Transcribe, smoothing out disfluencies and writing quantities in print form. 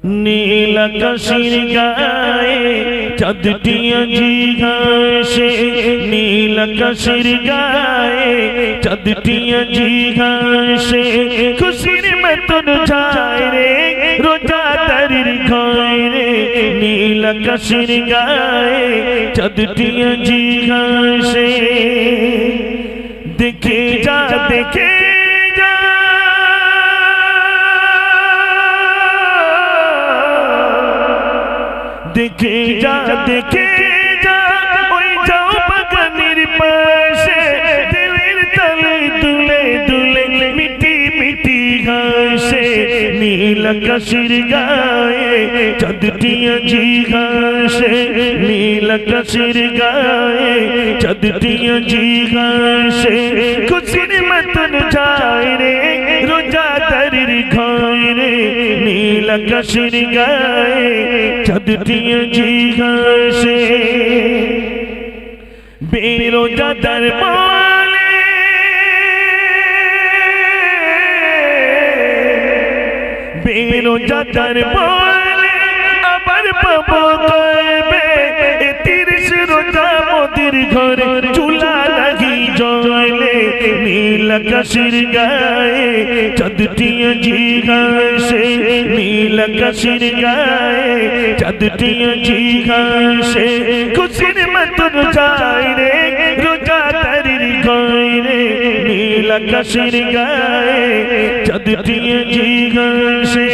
নীল আকাশের গায়ে চাঁদটি আজি ঘাসে, নীল আকাশের গায়ে চাঁদটি আজি ঘাসে, খুশির মতন যায় রে রোজাদারের ঘরে রে, নীল আকাশের গায়ে চাঁদটি আজি ঘাসে। দেখে যা দেখে যা দেখে যা দেখে যা ওই যাও বাগানের পাশে, দিলের তলে দুলে দুলে মিটি মিটি ঘাসে, নীল আকাশের গায়ে চাঁদটি আজি ঘাসে, নীল আকাশের গায়ে চাঁদটি আজি ঘাসে, খুশির মতন যায় রে রোজাদারের ঘরে, নীল আকাশের গায়ে চাঁদটি আজি ঘাসে। বেরোজাদার বলে বেরোজাদার বলে আবার পাবো কবে, 30 রোজা মোদের ঘরে চুলা লাগি জ্বলে, নীল আকাশের গায়ে চাঁদটি আজি ঘাসে, নীল আকাশের গায়ে চাঁদটি আজি ঘাসে, খুশির মতন যায় রে রোজাদারের ঘরে, নীল আকাশের গায়ে চাঁদটি আজি ঘাসে।